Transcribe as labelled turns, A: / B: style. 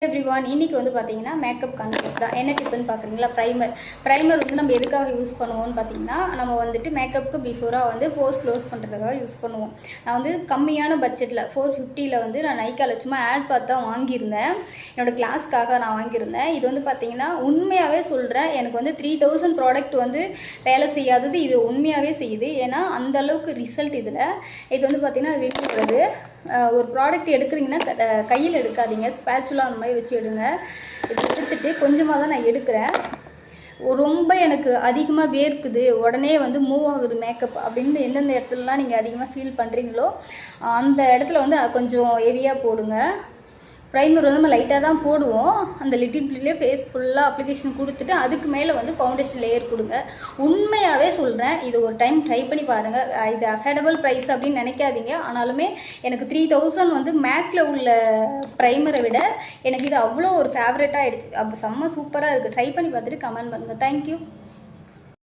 A: Everyone இன்னைக்கு வந்து பார்த்தீங்கன்னா மேக்கப் கான்செப்ட் தான். என்ன டிப்புன்னு பார்க்குறீங்களா? ப்ரைமர் வந்து நம்ம எதுக்காக யூஸ் பண்ணுவோம்னு பார்த்தீங்கன்னா, நம்ம வந்துட்டு மேக்கப்புக்கு பிஃபோராக வந்து போர்ஸ் க்ளோஸ் பண்ணுறதுக்காக யூஸ் பண்ணுவோம். நான் வந்து கம்மியான பட்ஜெட்டில் 450 வந்து நான் நைக்காவில் சும்மா ஆட் பார்த்து தான் வாங்கியிருந்தேன். என்னோடய கிளாஸ்க்காக நான் வாங்கியிருந்தேன். இது வந்து பார்த்தீங்கன்னா உண்மையாகவே சொல்கிறேன், எனக்கு வந்து 3000 ப்ராடக்ட் வந்து வேலை செய்யாதது இது உண்மையாகவே செய்யுது. ஏன்னா அந்த அளவுக்கு ரிசல்ட் இதில். இது வந்து பார்த்தீங்கன்னா வெளியிடுறது ஒரு ப்ராடக்ட் எடுக்கிறீங்கன்னா கையில் எடுக்காதீங்க, ஸ்பேச்சுலா அந்த மாதிரி வச்சு எடுங்க. இது எடுத்துகிட்டு கொஞ்சமாக தான் நான் எடுக்கிறேன். ரொம்ப எனக்கு அதிகமாக வேர்க்குது, உடனே வந்து மூவ் ஆகுது மேக்கப் அப்படின்னு எந்தெந்த இடத்துலலாம் நீங்கள் அதிகமாக ஃபீல் பண்ணுறீங்களோ அந்த இடத்துல வந்து கொஞ்சம் ஹெவியாக போடுங்க. ப்ரைமர் வந்து நம்ம லைட்டாக தான் போடுவோம். அந்த லிட்டில் பிள்ளையே ஃபேஸ் ஃபுல்லாக அப்ளிகேஷன் கொடுத்துட்டு அதுக்கு மேலே வந்து ஃபவுண்டேஷன் லேயர் கொடுங்க. உண்மையாகவே சொல்கிறேன், இது ஒரு டைம் ட்ரை பண்ணி பாருங்கள். இது அஃபோர்டபுள் ப்ரைஸ் அப்படின்னு நினைக்காதீங்க. ஆனாலுமே எனக்கு 3000 வந்து மேக்கில் உள்ள ப்ரைமரை விட எனக்கு இது அவ்வளோ ஒரு ஃபேவரட்டாக ஆகிடுச்சு. அப்போ செம்ம சூப்பராக இருக்குது. ட்ரை பண்ணி பார்த்துட்டு கமெண்ட் பண்ணுங்கள். தேங்க்யூ.